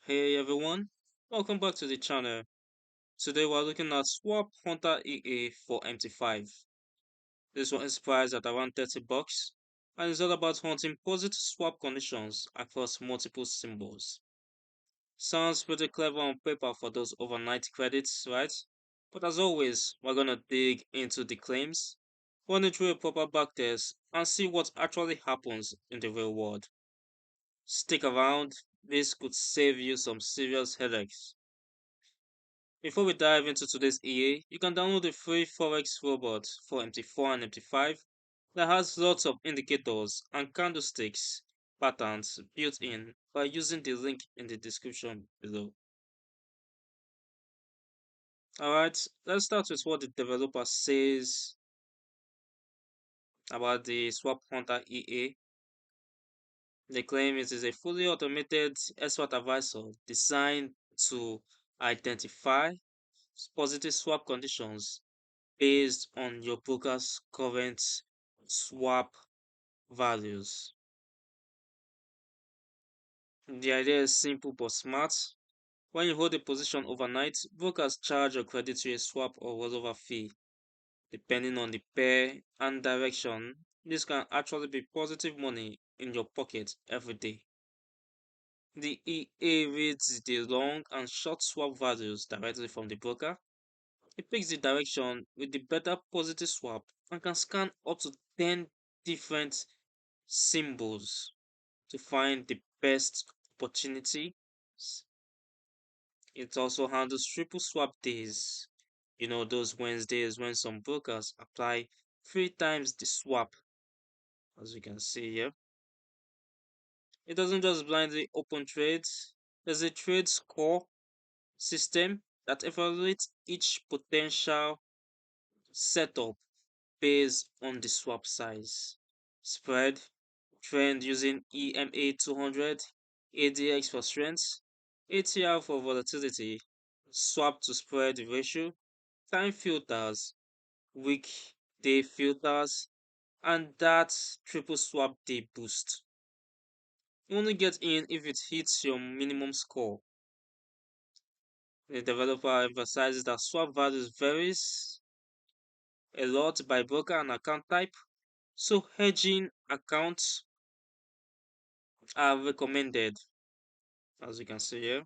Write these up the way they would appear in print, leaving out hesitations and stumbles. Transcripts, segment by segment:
Hey everyone, welcome back to the channel. Today we're looking at Swap Hunter EA for MT5. This one is priced at around 30 bucks and is all about hunting positive swap conditions across multiple symbols. Sounds pretty clever on paper for those overnight credits, right? But as always, we're gonna dig into the claims, run it through a proper backtest, and see what actually happens in the real world. Stick around, this could save you some serious headaches. Before we dive into today's EA, you can download the free Forex robot for MT4 and MT5 that has lots of indicators and candlesticks patterns built in by using the link in the description below. Alright, let's start with what the developer says about the Swap Hunter EA. They claim it is a fully automated expert advisor designed to identify positive swap conditions based on your broker's current swap values. The idea is simple but smart. When you hold a position overnight, brokers charge or credit you a swap or rollover fee. Depending on the pair and direction, this can actually be positive money in your pocket every day. The EA reads the long and short swap values directly from the broker. It picks the direction with the better positive swap and can scan up to 10 different symbols to find the best opportunity. It also handles triple swap days. You know, those Wednesdays when some brokers apply 3 times the swap, as you can see here. It doesn't just blindly open trades, there's a trade score system that evaluates each potential setup based on the swap size, spread, trend using EMA 200, ADX for strength, ATR for volatility, swap to spread ratio, time filters, weekday filters, and that triple swap day boost. You only get in if it hits your minimum score. The developer emphasizes that swap values varies a lot by broker and account type, so hedging accounts are recommended, as you can see here.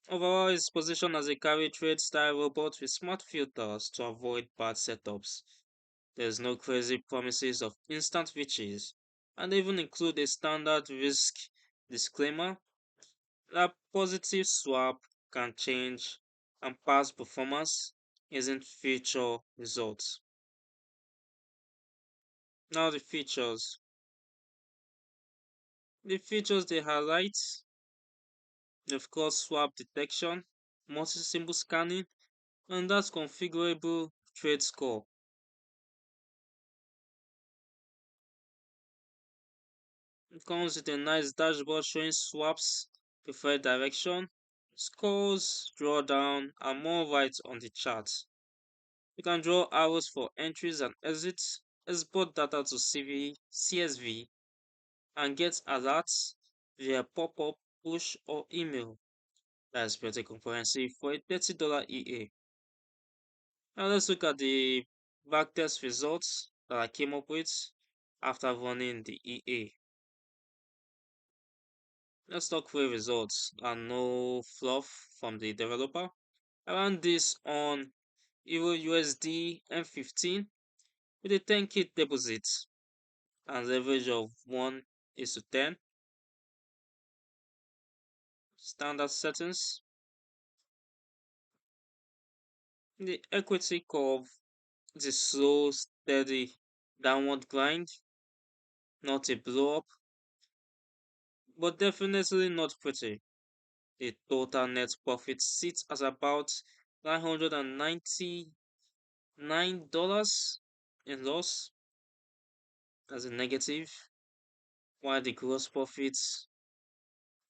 Overall, it's positioned as a carry trade style robot with smart filters to avoid bad setups. There's no crazy promises of instant riches, and they even include a standard risk disclaimer that positive swap can change and past performance isn't future results. Now the features. The features they highlight, of course, swap detection, multi-symbol scanning, and that's configurable trade score. It comes with a nice dashboard showing swaps, preferred direction, scores, drawdown, and more right on the chart. You can draw arrows for entries and exits, export data to CSV, and get alerts via pop-up, push, or email. That's pretty comprehensive for a $30 EA. Now let's look at the backtest results that I came up with after running the EA. Let's talk through results and no fluff from the developer. I ran this on Euro USD M15 with a 10k deposit and leverage of 1:10. Standard settings. The equity curve is a slow, steady downward grind, not a blow up, but definitely not pretty. The total net profit sits at about $999 in loss as a negative, while the gross profits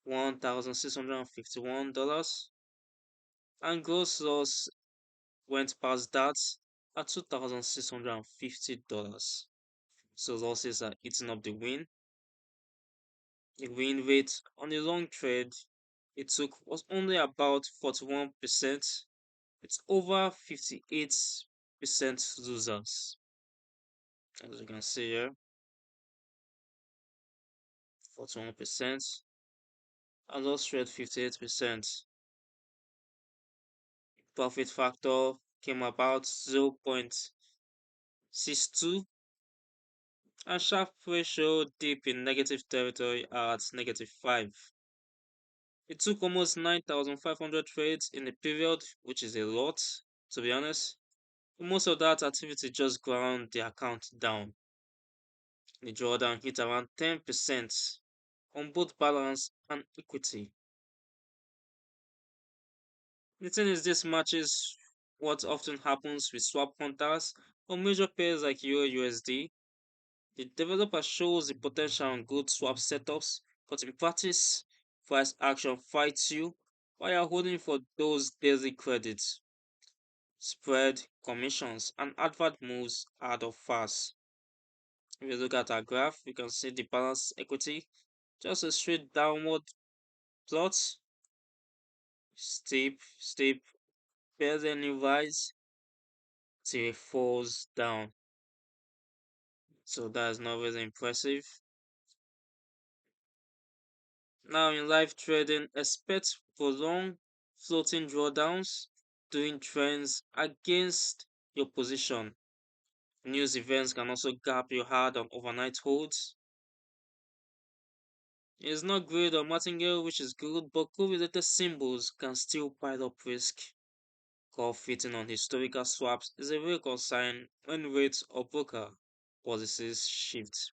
$1,651 and gross loss went past that at $2,650. So losses are eating up the win. The win rate on the long trade it took was only about 41%. It's over 58% losers. As you can see here, 41%. And loss trade 58%. Profit factor came about 0.62 and sharp ratio deep in negative territory at -5. It took almost 9,500 trades in the period, which is a lot, to be honest. Most of that activity just ground the account down. The drawdown hit around 10% on both balance and equity. The thing is, this matches what often happens with swap hunters or major pairs like Euro USD. The developer shows the potential on good swap setups, but in practice, price action fights you while you're holding for those daily credits. Spread, commissions, and advert moves add up fast. If you look at our graph, you can see the balance equity, just a straight downward plot, steep, barely any rise till it falls down. So that's not really impressive. Now in live trading, expect prolonged floating drawdowns during trends against your position. News events can also gap your hard on overnight holds. It's not great or martingale, which is good, but correlated symbols can still pile up risk. Call fitting on historical swaps is a real concern when rates or broker policies shift.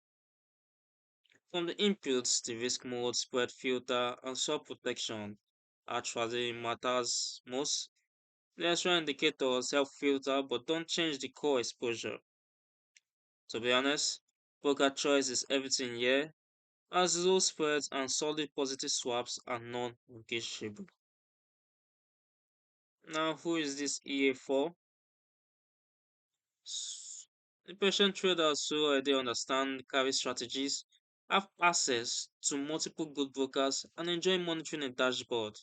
From the inputs, the risk mode, spread filter, and swap protection actually matters most. The extra indicators help filter but don't change the core exposure. To be honest, broker choice is everything here, as low spreads and solid positive swaps are non-negotiable. Now, who is this EA for? The patient traders who already understand carry strategies, have access to multiple good brokers, and enjoy monitoring a dashboard.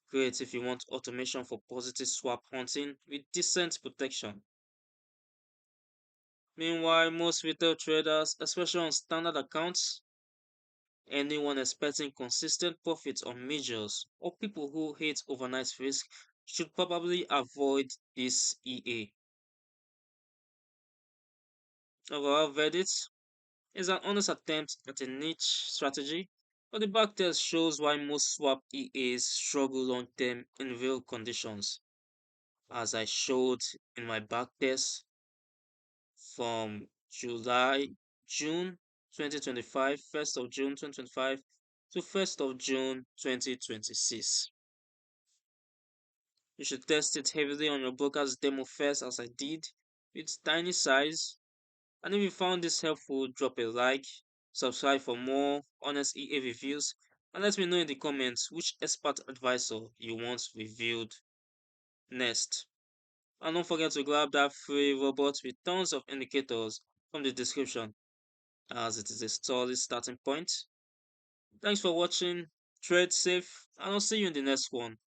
Great if you want automation for positive swap hunting with decent protection. Meanwhile, most retail traders, especially on standard accounts, anyone expecting consistent profits on majors, or people who hate overnight risk should probably avoid this EA. Overall verdict is an honest attempt at a niche strategy, but the backtest shows why most swap EAs struggle long term in real conditions. As I showed in my backtest from June 2025, 1st of June 2025 to 1st of June 2026. You should test it heavily on your broker's demo first, as I did, with tiny size. And if you found this helpful, drop a like, subscribe for more honest EA reviews, and let me know in the comments which expert advisor you want reviewed next. And don't forget to grab that free robot with tons of indicators from the description, as it is a solid starting point. Thanks for watching, trade safe, and I'll see you in the next one.